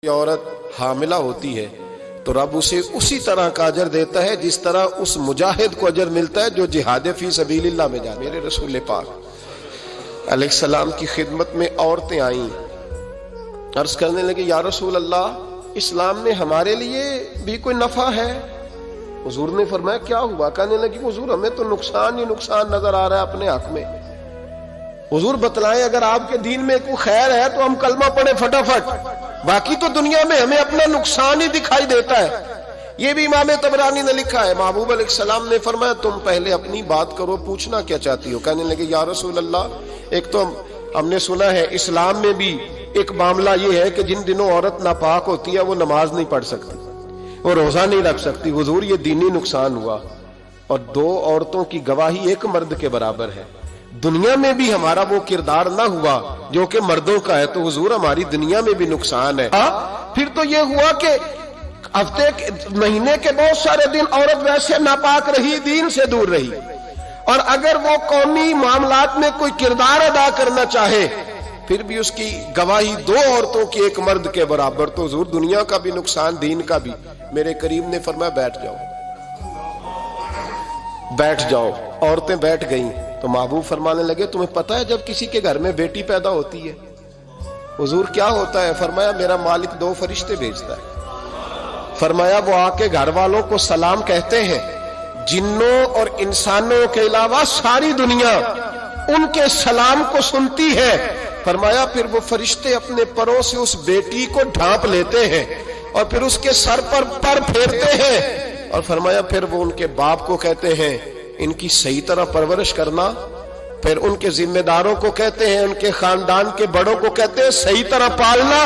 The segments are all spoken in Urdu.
عورت حاملہ ہوتی ہے تو رب اسے اسی طرح کا اجر دیتا ہے جس طرح اس مجاہد کو اجر ملتا ہے جو جہاد فی سبیل اللہ میں جاتا ہے۔ میرے رسول پاک علیہ السلام کی خدمت میں عورتیں آئیں، عرض کرنے لگے یا رسول اللہ اسلام میں ہمارے لیے بھی کوئی نفع ہے؟ حضور نے فرمایا کیا ہوا؟ کہنے لگی حضور ہمیں تو نقصان ہی نقصان نظر آ رہا ہے اپنے حق میں۔ حضور بتلائیں اگر آپ کے دین میں کوئی خیر ہے تو ہم کلمہ پڑھیں فٹافٹ، باقی تو دنیا میں ہمیں اپنا نقصان ہی دکھائی دیتا ہے۔ یہ بھی امام طبرانی نے لکھا ہے، محبوب علیہ السلام نے فرمایا تم پہلے اپنی بات کرو، پوچھنا کیا چاہتی ہو؟ کہنے لگے یا رسول اللہ ایک تو ہم نے سنا ہے اسلام میں بھی ایک معاملہ یہ ہے کہ جن دنوں عورت ناپاک ہوتی ہے وہ نماز نہیں پڑھ سکتی، وہ روزہ نہیں رکھ سکتی۔ حضور یہ دینی نقصان ہوا، اور دو عورتوں کی گواہی ایک مرد کے برابر ہے۔ دنیا میں بھی ہمارا وہ کردار نہ ہوا جو کہ مردوں کا ہے تو حضور ہماری دنیا میں بھی نقصان ہے۔ پھر تو یہ ہوا کہ ہفتے مہینے کے بہت سارے دن عورت ویسے ناپاک رہی، دین سے دور رہی، اور اگر وہ قومی معاملات میں کوئی کردار ادا کرنا چاہے پھر بھی اس کی گواہی دو عورتوں کی ایک مرد کے برابر، تو حضور دنیا کا بھی نقصان دین کا بھی۔ میرے کریم نے فرمایا بیٹھ جاؤ بیٹھ جاؤ۔ عورتیں بیٹھ گئیں تو محبوب فرمانے لگے تمہیں پتہ ہے جب کسی کے گھر میں بیٹی پیدا ہوتی ہے حضور کیا ہوتا ہے؟ فرمایا میرا مالک دو فرشتے بھیجتا ہے، فرمایا وہ آ کے گھر والوں کو سلام کہتے ہیں، جنوں اور انسانوں کے علاوہ ساری دنیا ان کے سلام کو سنتی ہے۔ فرمایا پھر وہ فرشتے اپنے پروں سے اس بیٹی کو ڈھانپ لیتے ہیں اور پھر اس کے سر پر پھیرتے ہیں، اور فرمایا پھر وہ ان کے باپ کو کہتے ہیں ان کی صحیح طرح پرورش کرنا، پھر ان کے ذمہ داروں کو کہتے ہیں، ان کے خاندان کے بڑوں کو کہتے ہیں صحیح طرح پالنا۔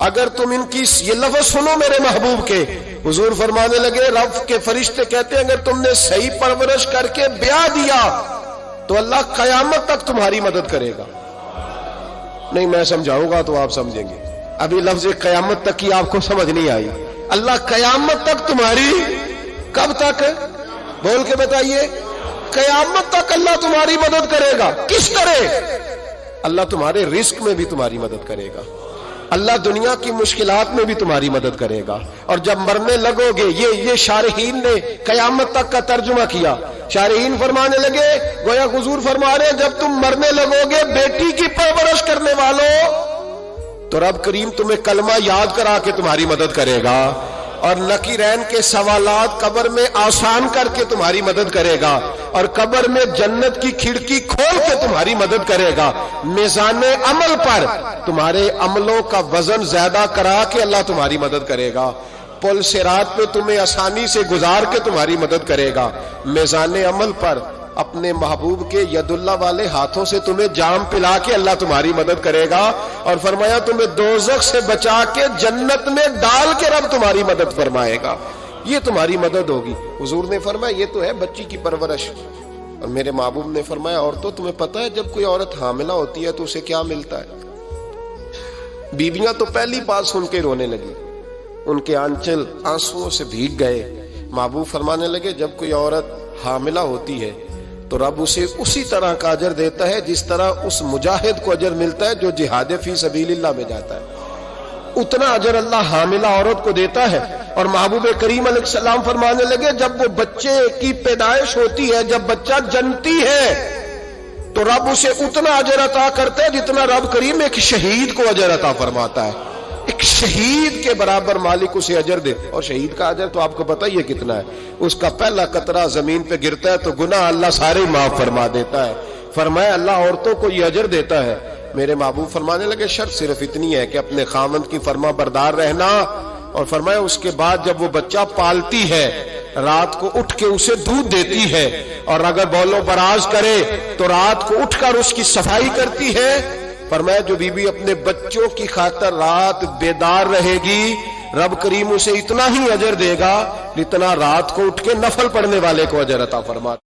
اگر تم ان کی یہ لفظ سنو میرے محبوب کے، حضور فرمانے لگے رب کے فرشتے کہتے ہیں اگر تم نے صحیح پرورش کر کے بیاہ دیا تو اللہ قیامت تک تمہاری مدد کرے گا۔ نہیں میں سمجھاؤں گا تو آپ سمجھیں گے، ابھی لفظ قیامت تک کی آپ کو سمجھ نہیں آئی۔ اللہ قیامت تک تمہاری، کب تک بول کے بتائیے؟ قیامت تک اللہ تمہاری مدد کرے گا۔ کس طرح؟ اللہ تمہارے رزق میں بھی تمہاری مدد کرے گا، اللہ دنیا کی مشکلات میں بھی تمہاری مدد کرے گا، اور جب مرنے لگو گے یہ شارحین نے قیامت تک کا ترجمہ کیا۔ شارحین فرمانے لگے گویا حضور فرما رہے ہیں جب تم مرنے لگو گے بیٹی کی پرورش کرنے والوں تو رب کریم تمہیں کلمہ یاد کرا کے تمہاری مدد کرے گا، اور نکیرین کے سوالات قبر میں آسان کر کے تمہاری مدد کرے گا، اور قبر میں جنت کی کھڑکی کھول کے تمہاری مدد کرے گا۔ میزان عمل پر تمہارے عملوں کا وزن زیادہ کرا کے اللہ تمہاری مدد کرے گا، پل صراط پہ تمہیں آسانی سے گزار کے تمہاری مدد کرے گا۔ میزان عمل پر اپنے محبوب کے ید اللہ والے ہاتھوں سے تمہیں جام پلا کے اللہ تمہاری مدد کرے گا، اور فرمایا تمہیں دوزخ سے بچا کے جنت میں ڈال کے رب تمہاری مدد فرمائے گا۔ یہ تمہاری مدد ہوگی۔ حضور نے فرمایا یہ تو ہے بچی کی پرورش، اور میرے محبوب نے فرمایا عورتوں تمہیں پتہ ہے جب کوئی عورت حاملہ ہوتی ہے تو اسے کیا ملتا ہے؟ بیویاں تو پہلی بات سن کے رونے لگی، ان کے آنچل آنسوؤں سے بھیگ گئے۔ محبوب فرمانے لگے جب کوئی عورت حاملہ ہوتی ہے تو رب اسے اسی طرح کا اجر دیتا ہے جس طرح اس مجاہد کو اجر ملتا ہے جو جہاد فی سبیل اللہ میں جاتا ہے، اتنا اجر اللہ حاملہ عورت کو دیتا ہے۔ اور محبوب کریم علیہ السلام فرمانے لگے جب وہ بچے کی پیدائش ہوتی ہے، جب بچہ جنتی ہے تو رب اسے اتنا اجر عطا کرتا ہے جتنا رب کریم ایک شہید کو اجر عطا فرماتا ہے۔ ایک شہید کے برابر مالک اسے اجر دے، اور شہید کا اجر تو آپ کو پتہ ہی ہے کتنا ہے، اس کا پہلا قطرہ زمین پہ گرتا ہے تو گناہ اللہ سارے معاف فرما دیتا ہے۔ فرمایا اللہ عورتوں کو یہ اجر دیتا ہے۔ میرے محبوب فرمانے لگے شرط صرف اتنی ہے کہ اپنے خاوند کی فرما بردار رہنا، اور فرمایا اس کے بعد جب وہ بچہ پالتی ہے رات کو اٹھ کے اسے دودھ دیتی ہے، اور اگر بول و براز کرے تو رات کو اٹھ کر اس کی صفائی کرتی ہے۔ فرمایا جو بی بی اپنے بچوں کی خاطر رات بیدار رہے گی رب کریم اسے اتنا ہی اجر دے گا جتنا رات کو اٹھ کے نفل پڑھنے والے کو اجر عطا فرماتا ہے۔